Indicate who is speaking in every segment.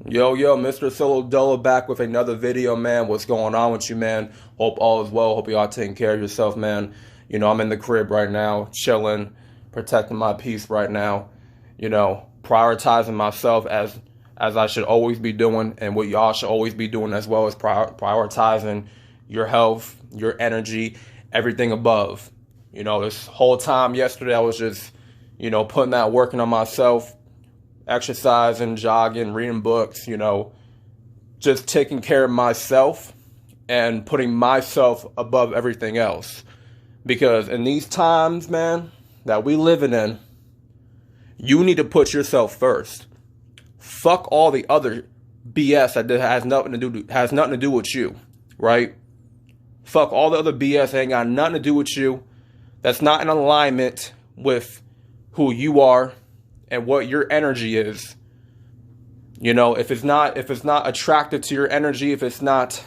Speaker 1: Yo, Mr. Solo Dolo back with another video, man. What's going on with you, man? Hope all is well. Hope you all taking care of yourself, man. I'm in the crib right now, chilling, protecting my peace right now. Prioritizing myself as I should always be doing, and what y'all should always be doing as well, is prioritizing your health, your energy, everything above. This whole time yesterday, I was just, putting that working on myself, exercising, jogging, reading books, just taking care of myself and putting myself above everything else. Because in these times, man, that we living in, you need to put yourself first. Fuck all the other BS that has nothing to do with you, right? Fuck all the other BS that ain't got nothing to do with you. That's not in alignment with who you are and what your energy is. If it's not attracted to your energy, if it's not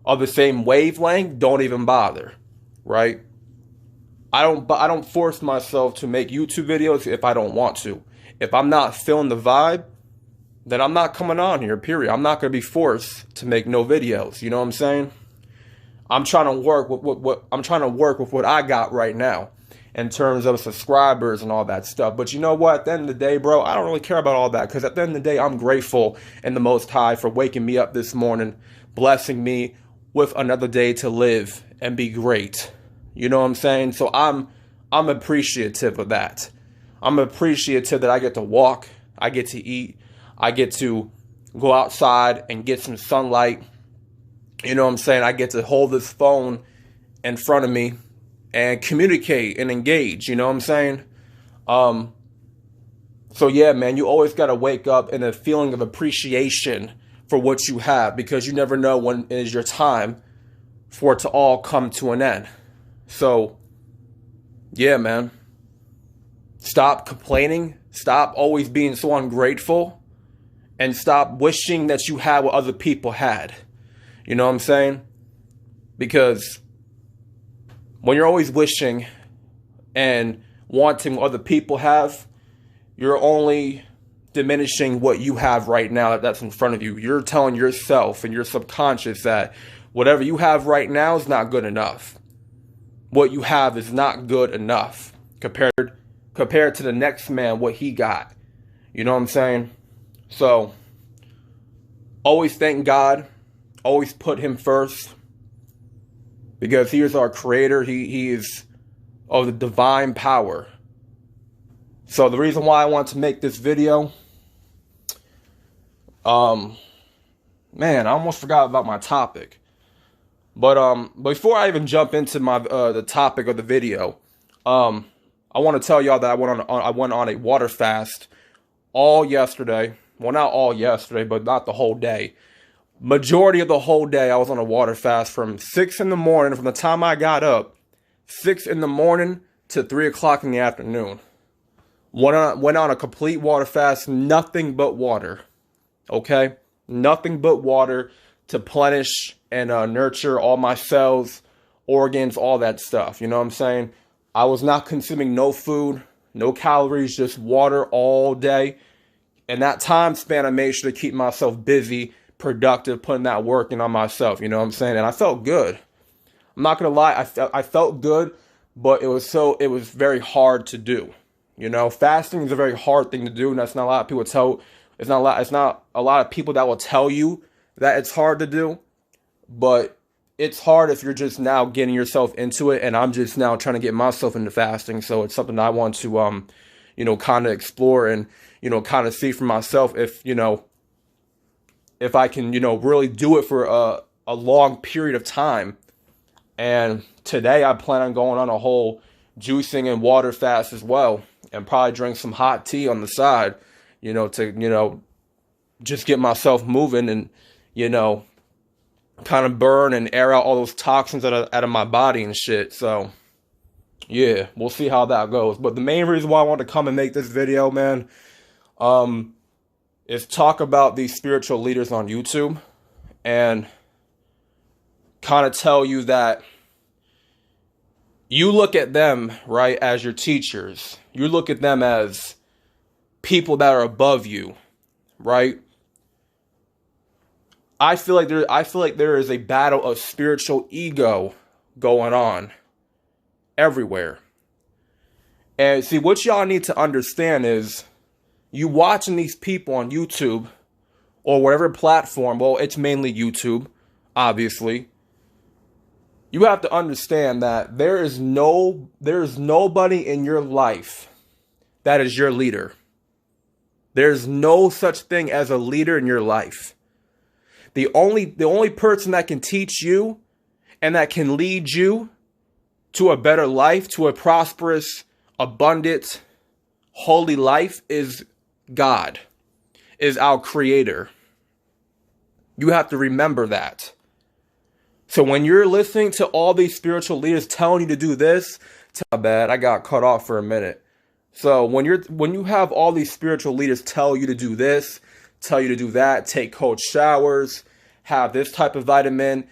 Speaker 1: of the same wavelength, don't even bother, right? I don't force myself to make YouTube videos if I don't want to. If I'm not feeling the vibe, then I'm not coming on here, period. I'm not going to be forced to make no videos. You know what I'm saying? I'm trying to work with what I got right now in terms of subscribers and all that stuff. But you know what? At the end of the day, bro, I don't really care about all that, because at the end of the day, I'm grateful in the Most High for waking me up this morning, blessing me with another day to live and be great. You know what I'm saying? So I'm appreciative of that. I'm appreciative that I get to walk, I get to eat, I get to go outside and get some sunlight. You know what I'm saying? I get to hold this phone in front of me and communicate and engage. You know what I'm saying? So yeah, man, you always got to wake up in a feeling of appreciation for what you have, because you never know when is your time for it to all come to an end. So yeah, man, stop complaining. Stop always being so ungrateful, and stop wishing that you had what other people had. You know what I'm saying? Because when you're always wishing and wanting what other people have, you're only diminishing what you have right now that's in front of you. You're telling yourself and your subconscious that whatever you have right now is not good enough. What you have is not good enough compared to the next man, what he got. You know what I'm saying? So always thank God. Always put him first, because he is our creator. He is of the divine power. So the reason why I want to make this video, man, I almost forgot about my topic. But before I even jump into my the topic of the video, I want to tell y'all that I went on a water fast all yesterday. Well, not all yesterday, but not the whole day. Majority of the whole day, I was on a water fast from 6 in the morning, from the time I got up, 6 in the morning to 3 o'clock in the afternoon. Went on a complete water fast, nothing but water. Okay? Nothing but water to plenish and nurture all my cells, organs, all that stuff. You know what I'm saying? I was not consuming no food, no calories, just water all day. And that time span, I made sure to keep myself busy, productive, putting that work in on myself. You know what I'm saying? And I felt good. I'm not gonna lie, I felt good, but it was very hard to do. Fasting is a very hard thing to do, and that's not a lot of people it's not a lot of people that will tell you that it's hard to do, but it's hard if you're just now getting yourself into it, and I'm just now trying to get myself into fasting. So it's something I want to kind of explore and kind of see for myself if I can, really do it for a long period of time. And today I plan on going on a whole juicing and water fast as well, and probably drink some hot tea on the side, to, just get myself moving and, kind of burn and air out all those toxins out of my body and shit. So yeah, we'll see how that goes. But the main reason why I want to come and make this video, man, is talk about these spiritual leaders on YouTube and kind of tell you that you look at them, right, as your teachers. You look at them as people that are above you, right? I feel like there is a battle of spiritual ego going on everywhere. And see, what y'all need to understand is, you watching these people on YouTube or whatever platform, well, it's mainly YouTube, obviously. You have to understand that there is nobody in your life that is your leader. There's no such thing as a leader in your life. The only person that can teach you and that can lead you to a better life, to a prosperous, abundant, holy life is God, is our creator. You have to remember that. So when you're listening to all these spiritual leaders telling you to do this, my bad, I got cut off for a minute. So when you have all these spiritual leaders tell you to do this, tell you to do that, take cold showers, have this type of vitamin,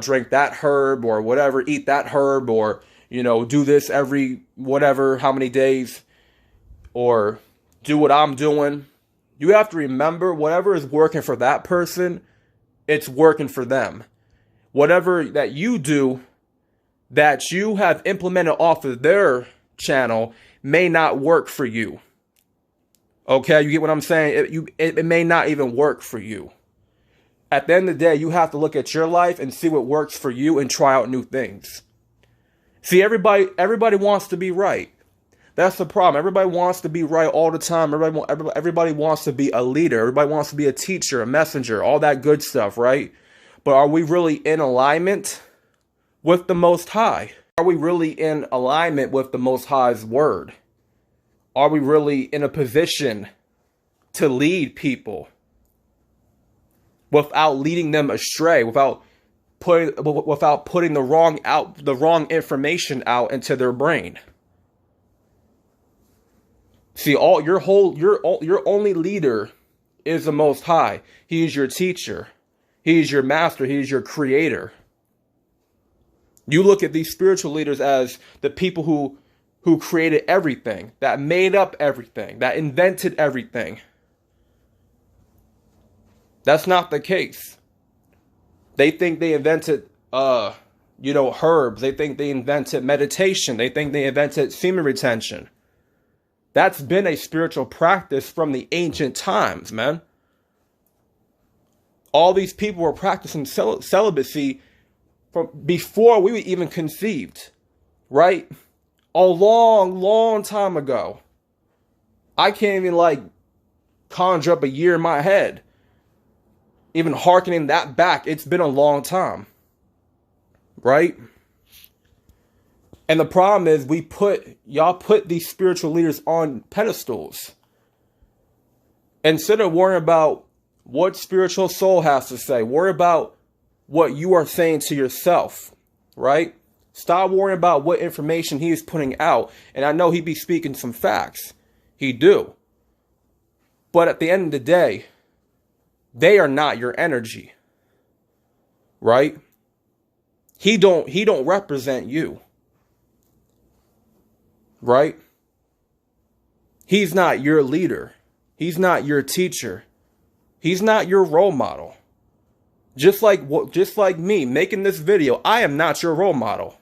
Speaker 1: drink that herb or whatever, eat that herb, or, you know, do this every whatever, how many days, or do what I'm doing. You have to remember, whatever is working for that person, it's working for them. Whatever that you do that you have implemented off of their channel may not work for you. Okay, you get what I'm saying? It may not even work for you. At the end of the day, you have to look at your life and see what works for you and try out new things. See, everybody wants to be right. That's the problem. Everybody wants to be right all the time. Everybody wants to be a leader. Everybody wants to be a teacher, a messenger, all that good stuff, right? But are we really in alignment with the Most High? Are we really in alignment with the Most High's word? Are we really in a position to lead people without leading them astray, without putting the wrong information out into their brain? See, your only leader is the Most High. He is your teacher. He is your master. He is your creator. You look at these spiritual leaders as the people who created everything, that made up everything, that invented everything. That's not the case. They think they invented, herbs. They think they invented meditation. They think they invented semen retention. That's been a spiritual practice from the ancient times, man. All these people were practicing celibacy from before we were even conceived, right? A long, long time ago. I can't even conjure up a year in my head. Even hearkening that back, it's been a long time, right? And the problem is y'all put these spiritual leaders on pedestals. Instead of worrying about what spiritual soul has to say, worry about what you are saying to yourself, right? Stop worrying about what information he is putting out. And I know he be speaking some facts. He do. But at the end of the day, they are not your energy, right? He don't represent you, right? He's not your leader. He's not your teacher. He's not your role model. Just like me making this video, I am not your role model.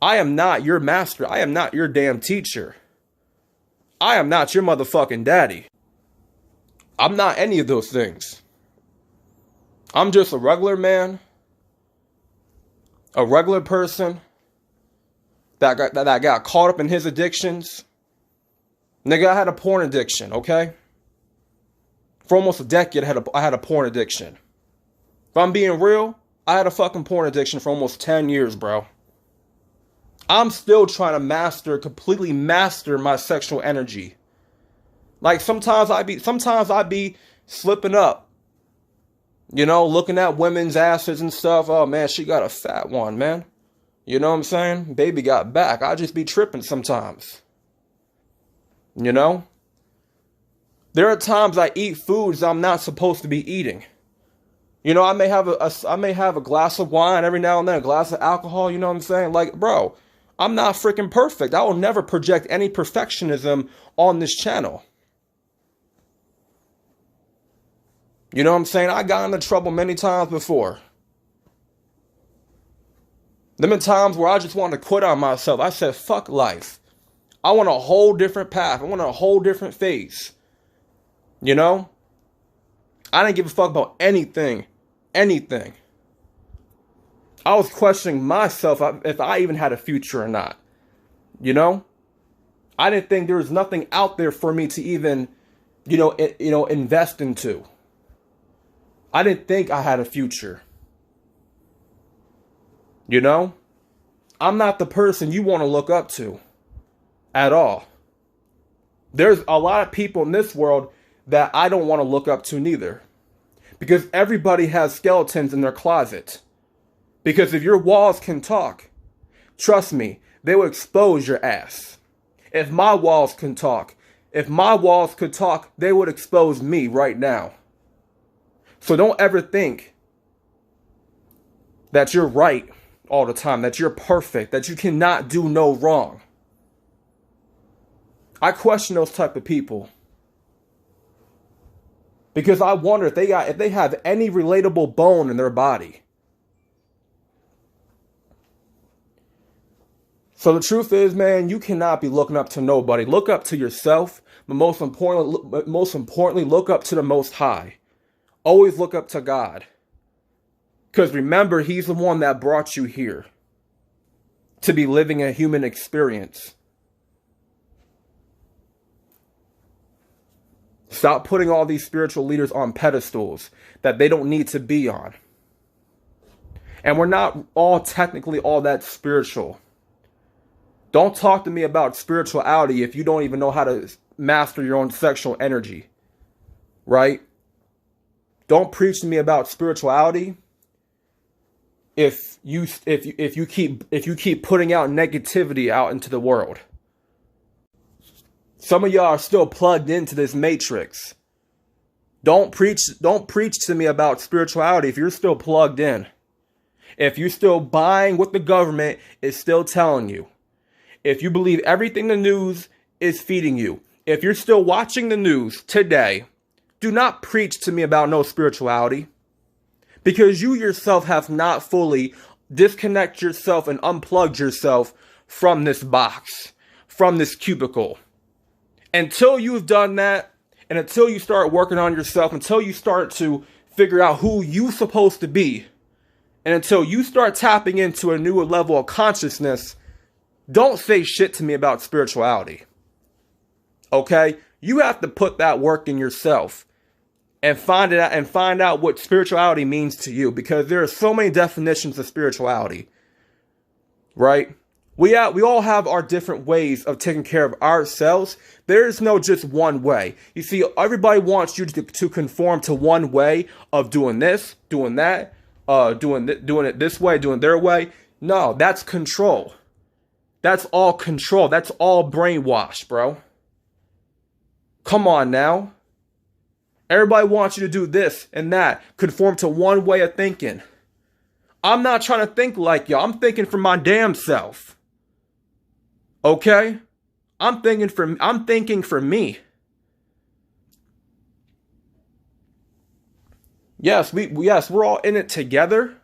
Speaker 1: I am not your master. I am not your damn teacher. I am not your motherfucking daddy. I'm not any of those things. I'm just a regular man, a regular person that got caught up in his addictions. Nigga, I had a porn addiction, okay? For almost a decade, I had a porn addiction. If I'm being real, I had a fucking porn addiction for almost 10 years, bro. I'm still trying to completely master my sexual energy. Like sometimes I be slipping up. You know, looking at women's asses and stuff. Oh man, she got a fat one, man. You know what I'm saying? Baby got back. I just be tripping sometimes. You know? There are times I eat foods I'm not supposed to be eating. You know, I may have a glass of wine every now and then, a glass of alcohol, you know what I'm saying? Like, bro, I'm not freaking perfect. I will never project any perfectionism on this channel. You know what I'm saying? I got into trouble many times before. There been times where I just wanted to quit on myself. I said, fuck life. I want a whole different path. I want a whole different phase. You know? I didn't give a fuck about anything. Anything. I was questioning myself if I even had a future or not. You know? I didn't think there was nothing out there for me to even, invest into. I didn't think I had a future. You know? I'm not the person you want to look up to. At all. There's a lot of people in this world that I don't want to look up to neither. Because everybody has skeletons in their closet. Because if your walls can talk, trust me, they will expose your ass. If my walls can talk, if my walls could talk, they would expose me right now. So don't ever think that you're right all the time, that you're perfect, that you cannot do no wrong. I question those type of people. Because I wonder if they have any relatable bone in their body. So the truth is, man, you cannot be looking up to nobody. Look up to yourself, but most importantly, look up to the Most High. Always look up to God. Because remember, He's the one that brought you here to be living a human experience. Stop putting all these spiritual leaders on pedestals that they don't need to be on. And we're not all technically all that spiritual. Don't talk to me about spirituality if you don't even know how to master your own sexual energy. Right? Don't preach to me about spirituality if you keep putting out negativity out into the world. Some of y'all are still plugged into this matrix. Don't preach to me about spirituality if you're still plugged in. If you're still buying what the government is still telling you. If you believe everything the news is feeding you. If you're still watching the news today, do not preach to me about no spirituality. Because you yourself have not fully disconnected yourself and unplugged yourself from this box, from this cubicle. Until you've done that, and until you start working on yourself, until you start to figure out who you're supposed to be, and until you start tapping into a newer level of consciousness, don't say shit to me about spirituality. Okay? You have to put that work in yourself and find out what spirituality means to you, because there are so many definitions of spirituality. Right? We all have our different ways of taking care of ourselves. There is no just one way. You see, everybody wants you to conform to one way of doing this, doing that, doing it this way, doing their way. No, that's control. That's all control. That's all brainwash, bro. Come on now. Everybody wants you to do this and that. Conform to one way of thinking. I'm not trying to think like y'all. I'm thinking for my damn self. Okay? I'm thinking for me. Yes, we're all in it together.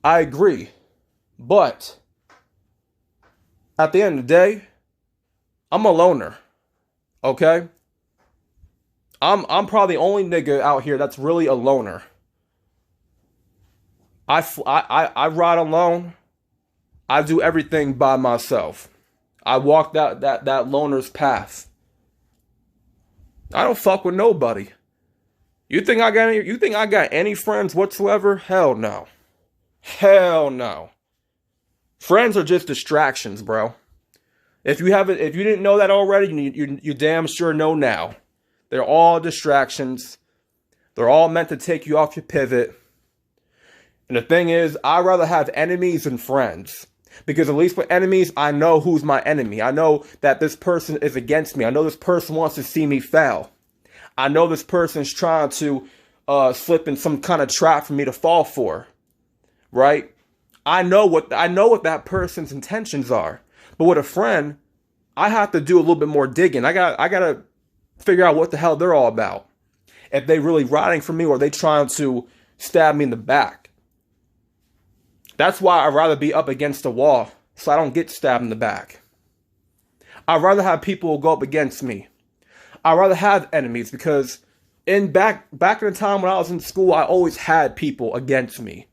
Speaker 1: I agree. But at the end of the day, I'm a loner. Okay? I'm probably the only nigga out here that's really a loner. I ride alone. I do everything by myself. I walk that loner's path. I don't fuck with nobody. You think I got any friends whatsoever? Hell no. Hell no. Friends are just distractions, bro. If you didn't know that already, you damn sure know now. They're all distractions. They're all meant to take you off your pivot. And the thing is, I'd rather have enemies than friends. Because at least with enemies, I know who's my enemy. I know that this person is against me. I know this person wants to see me fail. I know this person's trying to slip in some kind of trap for me to fall for. Right? I know what that person's intentions are. But with a friend, I have to do a little bit more digging. I gotta figure out what the hell they're all about. if they really riding for me or they trying to stab me in the back. That's why I'd rather be up against the wall so I don't get stabbed in the back. I'd rather have people go up against me. I'd rather have enemies because back in the time when I was in school, I always had people against me.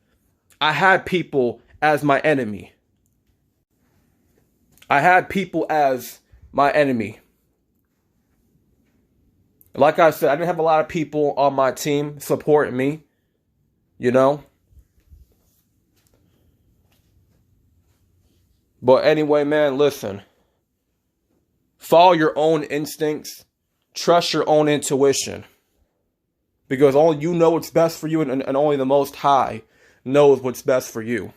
Speaker 1: I had people as my enemy. I had people as my enemy. Like I said, I didn't have a lot of people on my team supporting me, you know. But anyway, man, listen. Follow your own instincts. Trust your own intuition. Because only you know what's best for you, and only the Most High knows what's best for you.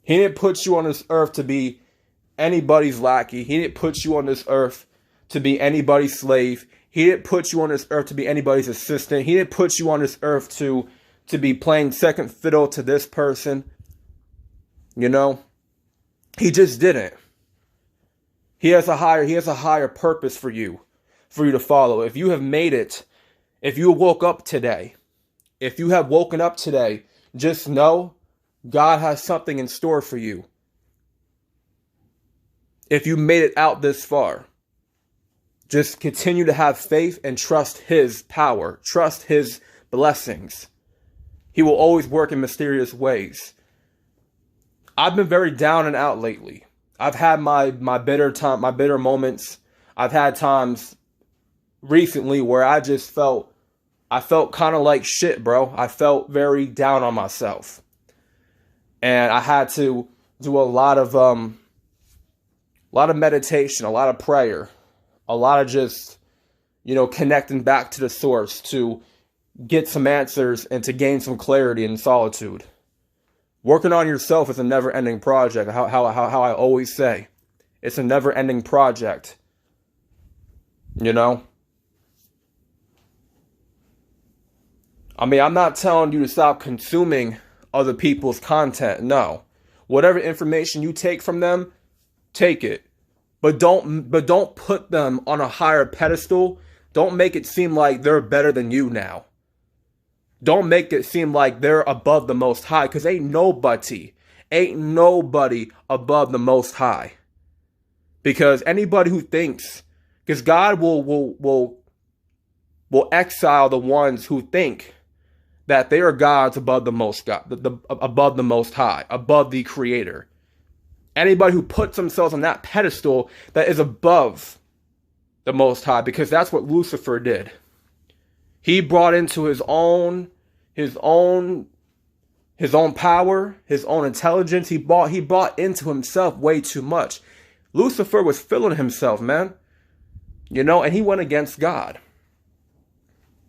Speaker 1: He didn't put you on this earth to be anybody's lackey. He didn't put you on this earth to be anybody's slave. He didn't put you on this earth to be anybody's assistant. He didn't put you on this earth to be playing second fiddle to this person. You know? He just didn't. He has a higher purpose for you to follow. If you have made it, if you woke up today, if you have woken up today, just know God has something in store for you. If you made it out this far, just continue to have faith and trust His power. Trust His blessings. He will always work in mysterious ways. I've been very down and out lately. I've had my bitter moments. I've had times recently where I felt kind of like shit, bro. I felt very down on myself. And I had to do a lot of meditation, a lot of prayer, a lot of just, connecting back to the source to get some answers and to gain some clarity in solitude. Working on yourself is a never-ending project. How I always say, it's a never-ending project. I mean, I'm not telling you to stop consuming other people's content. No. Whatever information you take from them, take it. But don't put them on a higher pedestal. Don't make it seem like they're better than you now. Don't make it seem like they're above the Most High, because ain't nobody above the Most High. Because anybody who thinks, because God will exile the ones who think that they are gods above the Most above the Most High, above the Creator. Anybody who puts themselves on that pedestal that is above the Most High, because that's what Lucifer did. He brought into his own power, his own intelligence. He bought into himself way too much. Lucifer was filling himself, man. And he went against God.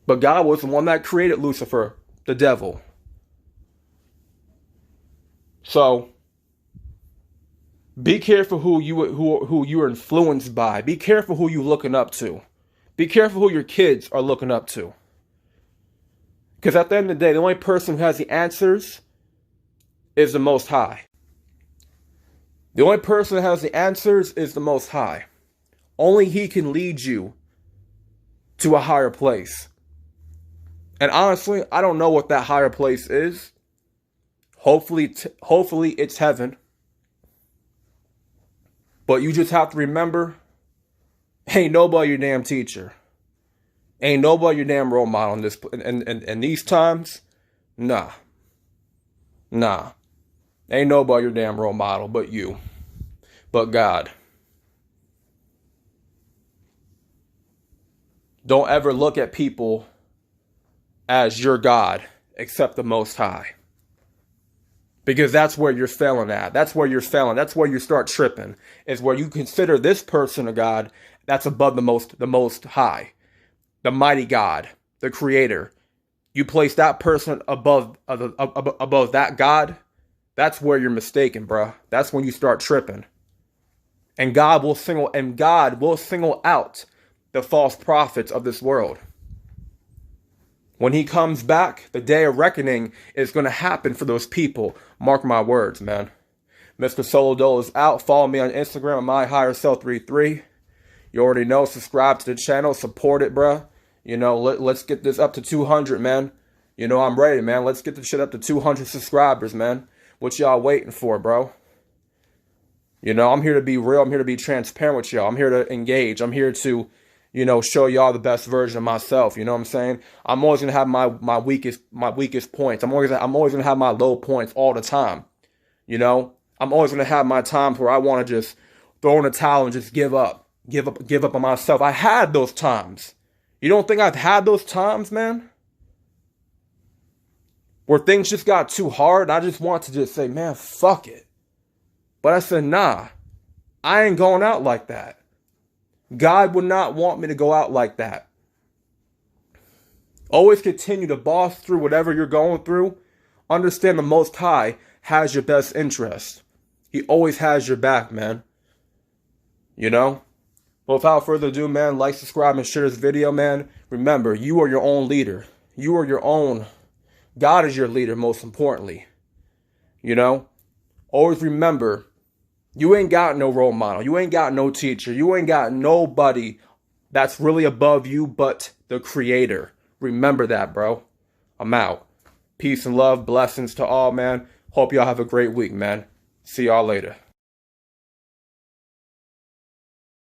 Speaker 1: But God was the one that created Lucifer, the devil. So be careful who you're influenced by. Be careful who you're looking up to. Be careful who your kids are looking up to. Because at the end of the day, the only person who has the answers is the Most High. The only person who has the answers is the Most High. Only He can lead you to a higher place. And honestly, I don't know what that higher place is. Hopefully it's heaven. But you just have to remember, ain't nobody your damn teacher. Ain't nobody your damn role model in these times. Nah. Ain't nobody your damn role model but you. But God. Don't ever look at people as your God except the Most High. Because that's where you're failing at. That's where you're failing. That's where you start tripping. Is where you consider this person a God that's above the most high. The mighty God, the Creator. You place that person above that God, that's where you're mistaken, bruh. That's when you start tripping. And God will single out the false prophets of this world. When He comes back, the day of reckoning is going to happen for those people. Mark my words, man. Mr. Solo Dolo is out. Follow me on Instagram at myhigherself33. You already know. Subscribe to the channel. Support it, bruh. You know, let's get this up to 200, man. You know, I'm ready, man. Let's get this shit up to 200 subscribers, man. What y'all waiting for, bro? You know, I'm here to be real. I'm here to be transparent with y'all. I'm here to engage. I'm here to, you know, show y'all the best version of myself. You know what I'm saying? I'm always gonna have my weakest points. I'm always gonna have my low points all the time. You know, I'm always gonna have my times where I want to just throw in the towel and just give up on myself. I had those times. You don't think I've had those times, man? Where things just got too hard and I just want to just say, man, fuck it. But I said, nah, I ain't going out like that. God would not want me to go out like that. Always continue to boss through whatever you're going through. Understand the Most High has your best interest. He always has your back, man. You know? Well, without further ado, man, like, subscribe, and share this video, man. Remember, you are your own leader. You are your own. God is your leader, most importantly. You know? Always remember, you ain't got no role model. You ain't got no teacher. You ain't got nobody that's really above you but the Creator. Remember that, bro. I'm out. Peace and love. Blessings to all, man. Hope y'all have a great week, man. See y'all later.